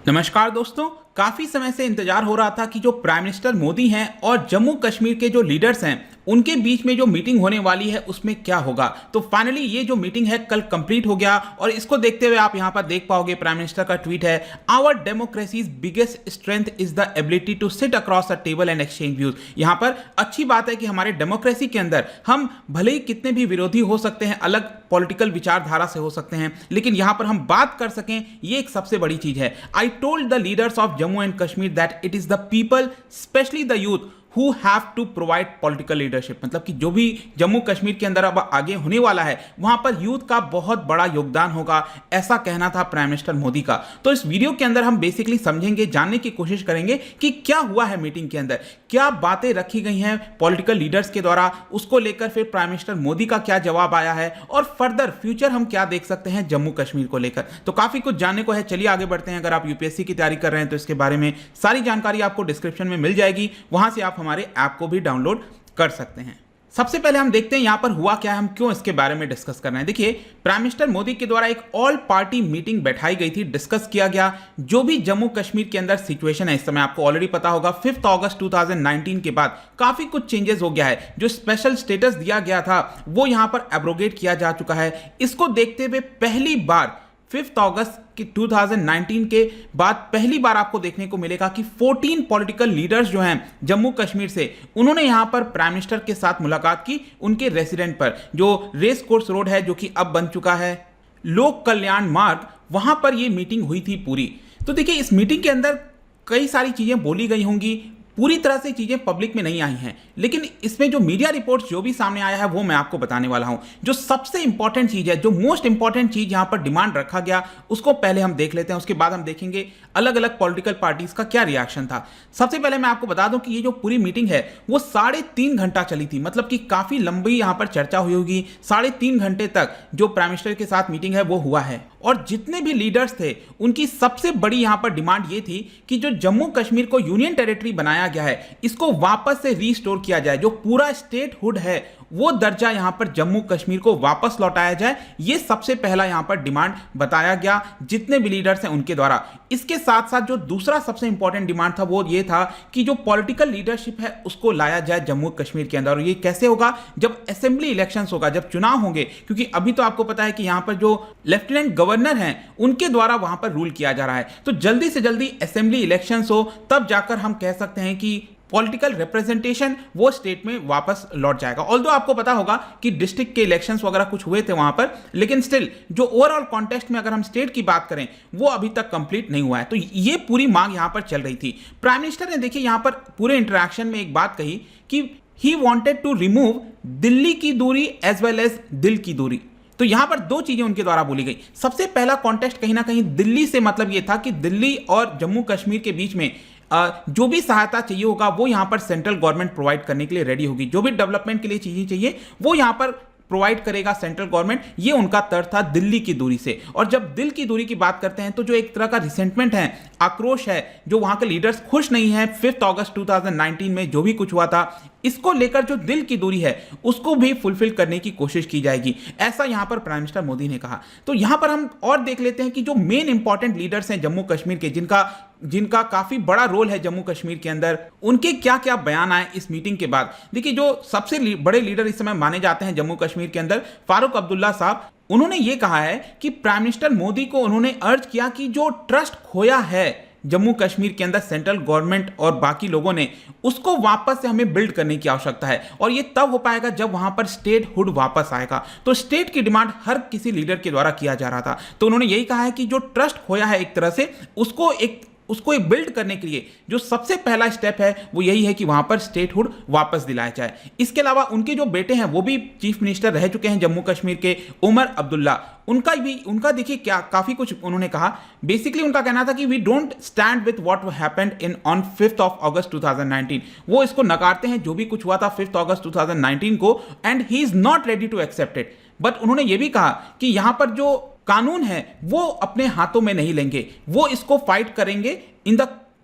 नमस्कार दोस्तों, काफी समय से इंतजार हो रहा था कि जो प्राइम मिनिस्टर मोदी हैं और जम्मू कश्मीर के जो लीडर्स हैं उनके बीच में जो मीटिंग होने वाली है उसमें क्या होगा। तो फाइनली ये जो मीटिंग है कल कंप्लीट हो गया और इसको देखते हुए आप यहां पर देख पाओगे प्राइम मिनिस्टर का ट्वीट है, our democracy's biggest strength is the ability to sit across a table and exchange views. यहां पर अच्छी बात है कि हमारे डेमोक्रेसी के अंदर हम भले ही कितने भी विरोधी हो सकते हैं, अलग पॉलिटिकल विचारधारा से हो सकते हैं, लेकिन यहां पर हम बात कर सकें, ये एक सबसे बड़ी चीज है। I told the leaders of Jammu and Kashmir that it is the people, specially the youth, who have to provide political leadership। मतलब कि जो भी जम्मू कश्मीर के अंदर अब आगे होने वाला है वहां पर यूथ का बहुत बड़ा योगदान होगा, ऐसा कहना था प्राइम मिनिस्टर मोदी का। तो इस वीडियो के अंदर हम बेसिकली समझेंगे, जानने की कोशिश करेंगे कि क्या हुआ है मीटिंग के अंदर, क्या बातें रखी गई हैं पॉलिटिकल लीडर्स के द्वारा, उसको लेकर फिर प्राइम मिनिस्टर मोदी का क्या जवाब आया है और फर्दर फ्यूचर हम क्या देख सकते हैं जम्मू कश्मीर को लेकर। तो काफी कुछ जानने को है, चलिए आगे बढ़ते हैं। अगर आप यूपीएससी की तैयारी कर रहे हैं तो इसके बारे में सारी जानकारी आपको डिस्क्रिप्शन में मिल जाएगी, वहां से आप हमारे ऐप को भी डाउनलोड कर सकते हैं। सबसे पहले हम देखते हैं यहां पर हुआ क्या है, हम क्यों इसके बारे में डिस्कस कर रहे हैं। देखिए, प्राइम मिनिस्टर मोदी के द्वारा एक ऑल पार्टी मीटिंग बैठाई गई थी, डिस्कस किया गया जो भी जम्मू कश्मीर के अंदर सिचुएशन है इस समय। आपको ऑलरेडी पता होगा 5 अगस्त 2019 के बाद काफी कुछ चेंजेस हो गया है। जो स्पेशल स्टेटस दिया गया था वो यहां पर एब्रोगेट किया जा चुका है। इसको देखते हुए पहली बार 5 अगस्त 2019 के बाद पहली बार आपको देखने को मिलेगा कि 14 पॉलिटिकल लीडर्स जो हैं जम्मू कश्मीर से, उन्होंने यहां पर प्राइम मिनिस्टर के साथ मुलाकात की उनके रेसिडेंट पर, जो रेस कोर्स रोड है जो कि अब बन चुका है लोक कल्याण मार्ग, वहां पर यह मीटिंग हुई थी पूरी। तो देखिए, इस मीटिंग के अंदर कई सारी चीजें बोली गई होंगी, पूरी तरह से चीजें पब्लिक में नहीं आई हैं, लेकिन इसमें जो मीडिया रिपोर्ट्स जो भी सामने आया है वो मैं आपको बताने वाला हूं। जो सबसे इंपॉर्टेंट चीज है, जो मोस्ट इंपॉर्टेंट चीज यहां पर डिमांड रखा गया, उसको पहले हम देख लेते हैं, उसके बाद हम देखेंगे अलग अलग पॉलिटिकल पार्टीज का क्या रिएक्शन था। सबसे पहले मैं आपको बता दूं कि ये जो पूरी मीटिंग है वो 3.5 घंटा चली थी, मतलब कि काफी लंबी यहां पर चर्चा हुई होगी। 3.5 घंटे तक जो प्राइम मिनिस्टर के साथ मीटिंग है वो हुआ है और जितने भी लीडर्स थे उनकी सबसे बड़ी यहां पर डिमांड ये थी कि जो जम्मू कश्मीर को यूनियन टेरिटरी बनाया गया है इसको वापस से रीस्टोर किया जाए, जो पूरा स्टेटहुड है वो दर्जा यहां पर जम्मू कश्मीर को वापस लौटाया जाए। ये सबसे पहला यहां पर डिमांड बताया गया जितने भी लीडर्स हैं उनके द्वारा। इसके साथ साथ जो दूसरा सबसे इंपॉर्टेंट डिमांड था वो ये था कि जो पॉलिटिकल लीडरशिप है उसको लाया जाए जम्मू कश्मीर के अंदर। और ये कैसे होगा? जब असेंबली इलेक्शंस होगा, जब चुनाव होंगे, क्योंकि अभी तो आपको पता है कि यहां पर जो लेफ्टिनेंट गवर्नर हैं उनके द्वारा वहां पर रूल किया जा रहा है। तो जल्दी से जल्दी असेंबली इलेक्शंस हो तब जाकर हम कह सकते हैं कि पॉलिटिकल रिप्रेजेंटेशन वो स्टेट में वापस लौट जाएगा। ऑल्दो आपको पता होगा कि डिस्ट्रिक्ट के इलेक्शंस वगैरह कुछ हुए थे वहां पर, लेकिन स्टिल जो ओवरऑल कॉन्टेक्स्ट में अगर हम स्टेट की बात करें वो अभी तक कंप्लीट नहीं हुआ है। तो ये पूरी मांग यहां पर चल रही थी। प्राइम मिनिस्टर ने देखिए यहां पर पूरे इंटरेक्शन में एक बात कही कि he wanted to remove Delhi की दूरी एज वेल एज दिल की दूरी। तो यहां पर दो चीजें उनके द्वारा बोली गई। सबसे पहला कॉन्टेक्स्ट कहीं ना कहीं दिल्ली से मतलब यह था कि दिल्ली और जम्मू कश्मीर के बीच में जो भी सहायता चाहिए होगा वो यहां पर सेंट्रल गवर्नमेंट प्रोवाइड करने के लिए रेडी होगी। जो भी डेवलपमेंट के लिए चीजें चाहिए वो यहां पर प्रोवाइड करेगा सेंट्रल गवर्नमेंट। ये उनका तर्क था दिल्ली की दूरी से। और जब दिल की दूरी की बात करते हैं तो जो एक तरह का रिसेंटमेंट है, आक्रोश है, जो वहां के लीडर्स खुश नहीं है 5 अगस्त 2019 में जो भी कुछ हुआ था, इसको लेकर जो दिल की दूरी है उसको भी फुलफिल करने की कोशिश की जाएगी, ऐसा यहां पर प्राइम मिनिस्टर मोदी ने कहा। तो यहां पर हम और देख लेते हैं कि जो मेन इंपॉर्टेंट लीडर्स हैं जम्मू कश्मीर के, जिनका काफी बड़ा रोल है जम्मू कश्मीर के अंदर, उनके क्या क्या बयान आए इस मीटिंग के बाद। देखिए, जो सबसे बड़े लीडर इस समय माने जाते हैं जम्मू कश्मीर के अंदर, फारूक अब्दुल्ला साहब, उन्होंने ये कहा है कि प्राइम मिनिस्टर मोदी को उन्होंने अर्ज किया कि जो ट्रस्ट खोया है जम्मू कश्मीर के अंदर सेंट्रल गवर्नमेंट और बाकी लोगों ने, उसको वापस से हमें बिल्ड करने की आवश्यकता है। और ये तब हो पाएगा जब वहां पर स्टेटहुड वापस आएगा। तो स्टेट की डिमांड हर किसी लीडर के द्वारा किया जा रहा था। तो उन्होंने यही कहा है कि जो ट्रस्ट खोया है एक तरह से उसको एक बिल्ड करने के लिए जो सबसे पहला स्टेप है वो यही है कि वहां पर स्टेटहुड वापस दिलाया जाए। इसके अलावा उनके जो बेटे हैं वो भी चीफ मिनिस्टर रह चुके हैं जम्मू कश्मीर के, उमर अब्दुल्ला, उनका देखिए क्या काफी कुछ उन्होंने कहा। बेसिकली उनका कहना था कि we don't stand with what happened in on 5 अगस्त 2019। वो इसको नकारते हैं जो भी कुछ हुआ था 5 अगस्त 2019 को, and he is not ready to accept it. But उन्होंने ये भी कहा कि यहां पर जो कानून है वो अपने हाथों में नहीं लेंगे, वो इसको फाइट करेंगे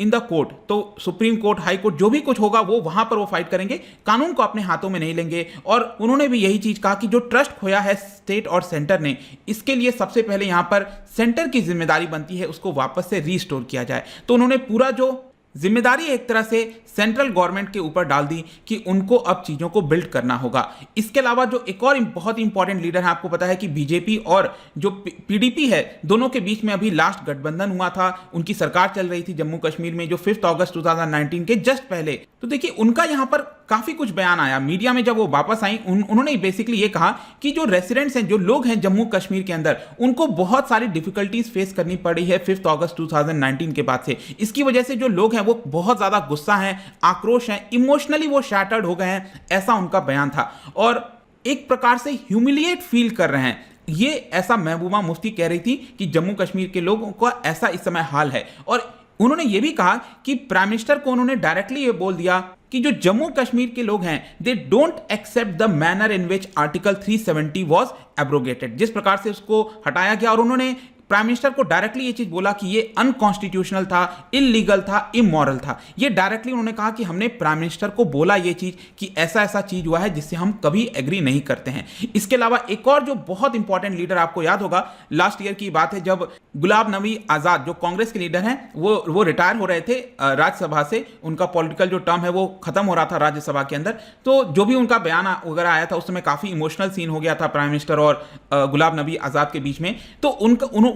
इन द कोर्ट, तो सुप्रीम कोर्ट, हाई कोर्ट, जो भी कुछ होगा वो वहां पर वो फाइट करेंगे, कानून को अपने हाथों में नहीं लेंगे। और उन्होंने भी यही चीज कहा कि जो ट्रस्ट खोया है स्टेट और सेंटर ने, इसके लिए सबसे पहले यहां पर सेंटर की जिम्मेदारी बनती है उसको वापस से रीस्टोर किया जाए। तो उन्होंने पूरा जो जिम्मेदारी एक तरह से सेंट्रल गवर्नमेंट के ऊपर डाल दी कि उनको अब चीजों को बिल्ड करना होगा। इसके अलावा जो एक और बहुत इंपॉर्टेंट लीडर है, आपको पता है कि बीजेपी और जो पीडीपी है, दोनों के बीच में अभी लास्ट गठबंधन हुआ था, उनकी सरकार चल रही थी जम्मू कश्मीर में जो 5 अगस्त 2019 के जस्ट पहले। तो देखिए उनका यहां पर काफी कुछ बयान आया मीडिया में। जब वो वापस आई उन्होंने बेसिकली ये कहा कि जो रेसिडेंट्स हैं, जो लोग हैं जम्मू कश्मीर के अंदर, उनको बहुत सारी डिफिकल्टीज फेस करनी पड़ी है 5 अगस्त 2019 के बाद से। इसकी वजह से जो लोग हैं वो बहुत ज्यादा गुस्सा हैं, आक्रोश हैं, इमोशनली वो शैटर्ड हो गए हैं, ऐसा उनका बयान था। और एक प्रकार से ह्यूमिलिएट फील कर रहे हैं, ये ऐसा महबूबा मुफ्ती कह रही थी कि जम्मू कश्मीर के लोगों का ऐसा इस समय हाल है। और उन्होंने ये भी कहा कि प्राइम मिनिस्टर को उन्होंने डायरेक्टली ये बोल दिया कि जो जम्मू कश्मीर के लोग हैं, they don't accept the manner in which article 370 was abrogated, जिस प्रकार से उसको हटाया गया। और उन्होंने प्राइम मिनिस्टर को डायरेक्टली ये चीज बोला कि ये अनकॉन्स्टिट्यूशनल था, इलीगल था, इमोरल था। ये डायरेक्टली उन्होंने कहा कि हमने प्राइम मिनिस्टर को बोला ये चीज कि ऐसा ऐसा चीज हुआ है जिससे हम कभी एग्री नहीं करते हैं। इसके अलावा एक और जो बहुत इंपॉर्टेंट लीडर, आपको याद होगा लास्ट ईयर की बात है जब गुलाम नबी आजाद जो कांग्रेस के लीडर हैं वो रिटायर हो रहे थे राज्यसभा से, उनका पॉलिटिकल जो टर्म है वो खत्म हो रहा था राज्यसभा के अंदर। तो जो भी उनका बयान वगैरह आया था उस समय काफी इमोशनल सीन हो गया था प्राइम मिनिस्टर और गुलाम नबी आजाद के बीच में। तो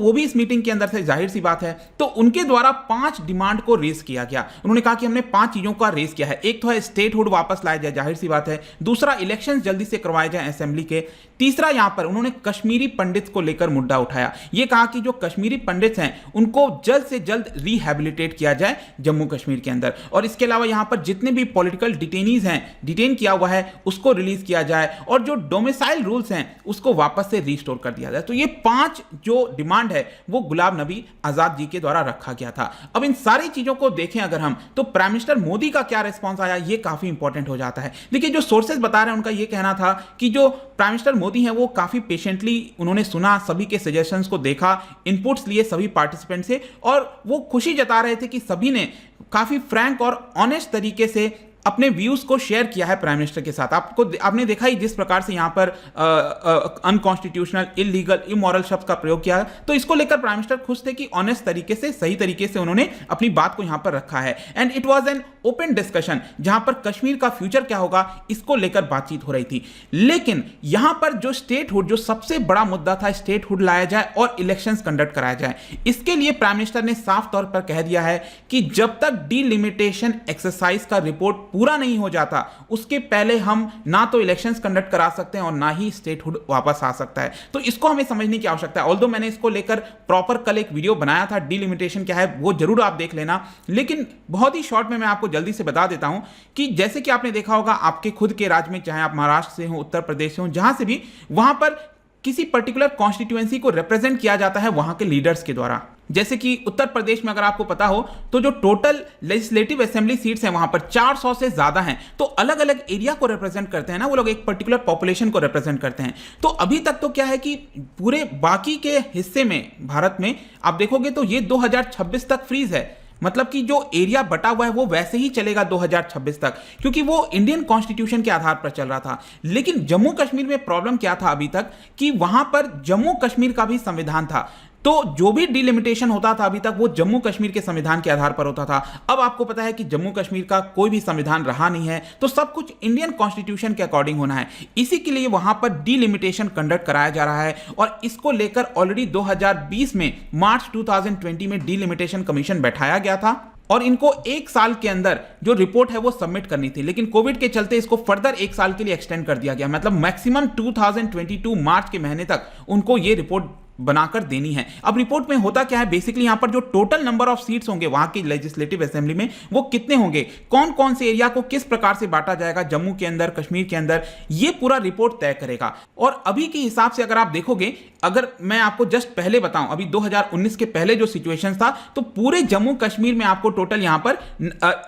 वो भी इस मीटिंग के अंदर थे, जाहिर सी बात है। तो उनके द्वारा 5 डिमांड को रेज किया गया। उन्होंने कहा कि हमने 5 चीजों का रेज किया है। एक तो है स्टेटहुड वापस लाया जाए, जाहिर सी बात है। दूसरा, इलेक्शंस जल्दी से करवाए जाए असेंबली के। तीसरा, यहां पर उन्होंने कश्मीरी पंडित को लेकर मुद्दा उठाया। यह कहा कि जो कश्मीरी पंडित हैं उनको जल्द से जल्द रिहैबिलिटेट किया जाए जम्मू कश्मीर के अंदर। और इसके अलावा यहां पर जितने भी पॉलिटिकल डिटेनीज हैं, डिटेन किया हुआ है, उसको रिलीज किया जाए। और जो डोमिसाइल रूल्स हैं उसको वापस से रिस्टोर कर दिया जाए। तो ये 5 जो डिमांड है वो गुलाम नबी आजाद जी के द्वारा रखा गया था। अब इन सारी चीजों को देखें अगर हम, तो प्राइम मिनिस्टर मोदी का क्या रिस्पांस आया, ये काफी इंपॉर्टेंट हो जाता है। देखिए जो सोर्सेज बता रहे हैं उनका ये कहना था कि जो प्राइम मिनिस्टर मोदी हैं वो काफी पेशेंटली उन्होंने सुना, सभी के सजेशंस को देखा, इनपुट्स लिए सभी पार्टिसिपेंट से, और वो खुशी जता रहे थे कि सभी ने काफी फ्रैंक और ऑनेस्ट तरीके से अपने व्यूज को शेयर किया है प्राइम मिनिस्टर के साथ। आपने देखा ही जिस प्रकार से यहां पर अनकॉन्स्टिट्यूशनल, इलीगल, इमोरल शब्द का प्रयोग किया है। तो इसको लेकर प्राइम मिनिस्टर खुश थे कि ऑनेस्ट तरीके से, सही तरीके से उन्होंने अपनी बात को यहां पर रखा है। And it was an open discussion जहां पर कश्मीर का फ्यूचर क्या होगा इसको लेकर बातचीत हो रही थी। लेकिन यहां पर जो स्टेटहुड, जो सबसे बड़ा मुद्दा था, स्टेटहुड लाया जाए और इलेक्शंस कंडक्ट कराया जाए। इसके लिए प्राइम मिनिस्टर ने साफ तौर पर कह दिया है कि जब तक डीलिमिटेशन एक्सरसाइज का रिपोर्ट पूरा नहीं हो जाता उसके पहले हम ना तो इलेक्शंस कंडक्ट करा सकते हैं और ना ही स्टेटहुड वापस आ सकता है। तो इसको हमें समझने की आवश्यकता है। ऑल्दो मैंने इसको लेकर प्रॉपर कल एक वीडियो बनाया था, डीलिमिटेशन क्या है वो जरूर आप देख लेना। लेकिन बहुत ही शॉर्ट में मैं आपको जल्दी से बता देता हूं कि जैसे कि आपने देखा होगा आपके खुद के राज्य में, चाहे आप महाराष्ट्र से हो, उत्तर प्रदेश से हो, जहां से भी, वहां पर किसी पर्टिकुलर कॉन्स्टिट्यूएंसी को रिप्रेजेंट किया जाता है वहां के लीडर्स के द्वारा। जैसे कि उत्तर प्रदेश में अगर आपको पता हो तो जो टोटल लेजिस्लेटिव असेंबली सीट्स हैं वहां पर 400 से ज्यादा हैं। तो अलग अलग एरिया को रिप्रेजेंट करते हैं ना वो लोग, एक पर्टिकुलर पॉपुलेशन को रिप्रेजेंट करते हैं। तो अभी तक तो क्या है कि पूरे बाकी के हिस्से में भारत में आप देखोगे तो ये 2026 तक फ्रीज है। मतलब कि जो एरिया बटा हुआ है वो वैसे ही चलेगा 2026 तक, क्योंकि वो इंडियन कॉन्स्टिट्यूशन के आधार पर चल रहा था। लेकिन जम्मू कश्मीर में प्रॉब्लम क्या था अभी तक कि वहां पर जम्मू कश्मीर का भी संविधान था। तो जो भी डिलिमिटेशन होता था अभी तक वो जम्मू कश्मीर के संविधान के आधार पर होता था। अब आपको पता है कि जम्मू कश्मीर का कोई भी संविधान रहा नहीं है, तो सब कुछ इंडियन कॉन्स्टिट्यूशन के अकॉर्डिंग होना है। इसी के लिए वहां पर डिलिमिटेशन कंडक्ट कराया जा रहा है और इसको लेकर ऑलरेडी 2020 में मार्च 2020 में डिलिमिटेशन कमीशन बैठाया गया था और इनको 1 साल के अंदर जो रिपोर्ट है वो सबमिट करनी थी। लेकिन कोविड के चलते इसको फर्दर 1 साल के लिए एक्सटेंड कर दिया गया। मतलब मैक्सिमम 2022 मार्च के महीने तक उनको ये रिपोर्ट बनाकर देनी है। अब रिपोर्ट में होता क्या है, बेसिकली यहां पर जो टोटल नंबर ऑफ सीट्स होंगे वहां की लेजिस्लेटिव असेंबली में वो कितने होंगे, कौन कौन से एरिया को किस प्रकार से बांटा जाएगा जम्मू के अंदर, कश्मीर के अंदर, ये पूरा रिपोर्ट तय करेगा। और अभी के हिसाब से अगर आप देखोगे, अगर मैं आपको जस्ट पहले बताऊं, अभी 2019 के पहले जो सिचुएशन था, तो पूरे जम्मू कश्मीर में आपको टोटल यहां पर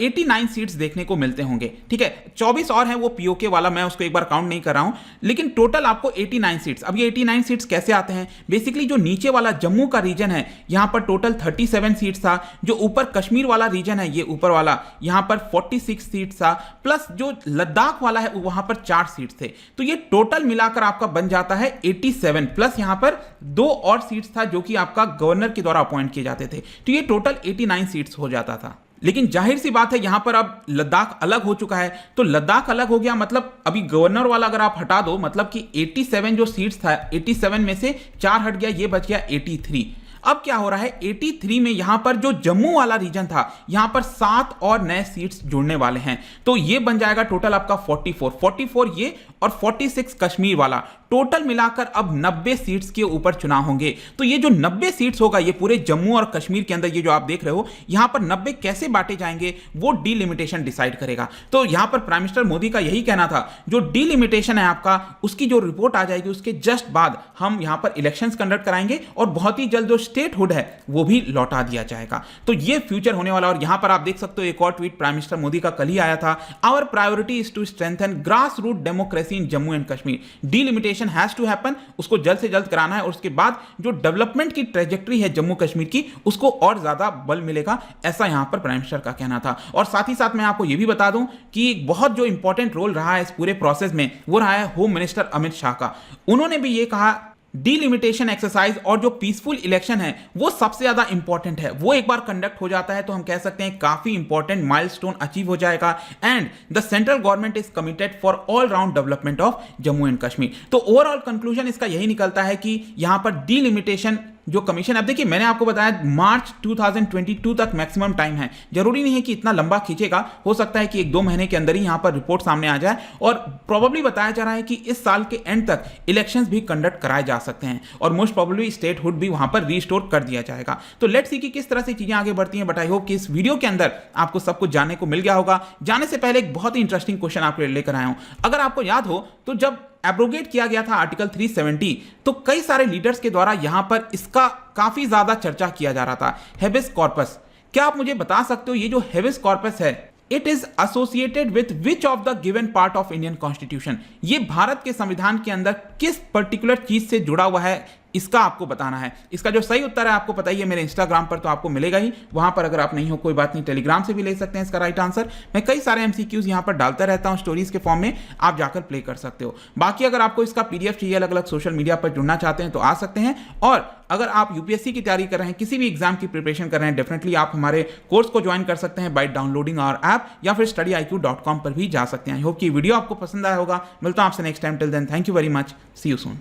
89 सीट्स देखने को मिलते होंगे। ठीक है, 24 और हैं वो पीओके वाला, मैं उसको एक बार काउंट नहीं कर रहा हूं, लेकिन टोटल आपको 89 सीट्स। अब ये 89 सीट्स कैसे आते हैं, बेसिकली बेसिकली जो नीचे वाला जम्मू का रीजन है यहां पर टोटल 37 सीट्स था, जो ऊपर कश्मीर वाला रीजन है ये ऊपर वाला यहां पर 46 सीट्स था, प्लस जो लद्दाख वाला है वहां पर 4 सीट्स थे। तो ये टोटल मिलाकर आपका बन जाता है 87, प्लस यहां पर 2 और सीट्स था जो कि आपका गवर्नर के द्वारा अपॉइंट किए जाते थे, तो ये टोटल 89 सीट्स हो जाता था। लेकिन जाहिर सी बात है यहां पर अब लद्दाख अलग हो चुका है, तो लद्दाख अलग हो गया मतलब अभी गवर्नर वाला अगर आप हटा दो मतलब कि 87 जो सीट्स था 87 में से 4 हट गया, ये बच गया 83। अब क्या हो रहा है 83 में यहां पर जो जम्मू वाला रीजन था यहां पर 7 और नए सीट्स जुड़ने वाले हैं, तो ये बन जाएगा टोटल आपका 44 ये और 46 कश्मीर वाला, टोटल मिलाकर अब 90 सीट्स के ऊपर चुनाव होंगे। तो ये जो 90 सीट्स होगा ये पूरे जम्मू और कश्मीर के अंदर, ये जो आप देख रहे हो यहां पर 90 कैसे बांटे जाएंगे वो डीलिमिटेशन डिसाइड करेगा। तो यहां पर प्राइम मिनिस्टर मोदी का यही कहना था, जो डीलिमिटेशन है आपका उसकी जो रिपोर्ट आ जाएगी उसके जस्ट बाद हम यहां पर इलेक्शंस कंडक्ट कराएंगे और बहुत ही जल्द जो स्टेटहुड है वो भी लौटा दिया जाएगा। तो ये फ्यूचर होने वाला। और यहां पर आप देख सकते हो एक और ट्वीट प्राइम मिनिस्टर मोदी का कल ही आया था, our priority is to strengthen grass root democracy in Jammu and Kashmir, delimitation has to happen, उसको जल्द से जल्द कराना है और उसके बाद जो डेवलपमेंट की ट्रेजेक्टरी है जम्मू कश्मीर की उसको और ज्यादा बल मिलेगा, ऐसा यहां पर प्राइम मिनिस्टर का कहना था। और साथ ही साथ मैं आपको यह भी बता दूं कि बहुत जो इंपॉर्टेंट रोल रहा है इस पूरे प्रोसेस में वो रहा है होम मिनिस्टर अमित शाह का। उन्होंने भी यह कहा डीलिमिटेशन एक्सरसाइज और जो पीसफुल इलेक्शन है वो सबसे ज्यादा इंपॉर्टेंट है, वो एक बार कंडक्ट हो जाता है तो हम कह सकते हैं काफी इंपॉर्टेंट माइलस्टोन अचीव हो जाएगा and the central government is committed for all round development of Jammu and Kashmir. तो ओवरऑल कंक्लूजन इसका यही निकलता है कि यहां पर डीलिमिटेशन जो कमीशन, अब देखिए मैंने आपको बताया मार्च 2022 तक मैक्सिमम टाइम है, जरूरी नहीं है कि इतना लंबा खींचेगा, हो सकता है कि 1-2 महीने के अंदर ही यहां पर रिपोर्ट सामने आ जाए और प्रोबेबली बताया जा रहा है कि इस साल के एंड तक इलेक्शंस भी कंडक्ट कराए जा सकते हैं और मोस्ट प्रोबेबली स्टेटहुड भी वहां पर रीस्टोर कर दिया जाएगा। तो लेट्स सी कि किस तरह से चीजें आगे बढ़ती हैं, बट आई होप कि इस वीडियो के अंदर आपको सब कुछ जानने को मिल गया होगा। जाने से पहले एक बहुत ही इंटरेस्टिंग क्वेश्चन आपके लिए लेकर आया हूं। अगर आपको याद हो तो जब एब्रोगेट किया गया था आर्टिकल 370 तो कई सारे लीडर्स के द्वारा यहां पर इसका काफी ज्यादा चर्चा किया जा रहा था, हेबिस कॉर्पस। क्या आप मुझे बता सकते हो ये जो हेबिस कॉर्पस है it is associated with which of the given part of Indian constitution, ये भारत के संविधान के अंदर किस पर्टिकुलर चीज से जुड़ा हुआ है, इसका आपको बताना है। इसका जो सही उत्तर है आपको पता ही है, मेरे इंस्टाग्राम पर तो आपको मिलेगा ही, वहां पर अगर आप नहीं हो कोई बात नहीं, टेलीग्राम से भी ले सकते हैं इसका राइट आंसर। मैं कई सारे एमसीक्यूज यहां पर डालता रहता हूं स्टोरीज के फॉर्म में, आप जाकर प्ले कर सकते हो। बाकी अगर आपको इसका पीडीएफ चाहिए, अलग अलग सोशल मीडिया पर जुड़ना चाहते हैं तो आ सकते हैं। और अगर आप यूपीएससी की तैयारी कर रहे हैं, किसी भी एग्जाम की प्रिपरेशन कर रहे हैं, डेफिनेटली आप हमारे कोर्स को ज्वाइन कर सकते हैं बाय डाउनलोडिंग आवर ऐप या फिर studiiq.com पर भी जा सकते हैं। आई होप कि वीडियो आपको पसंद आया होगा। मिलता हूं आपसे next time, till then thank you very much, see you soon.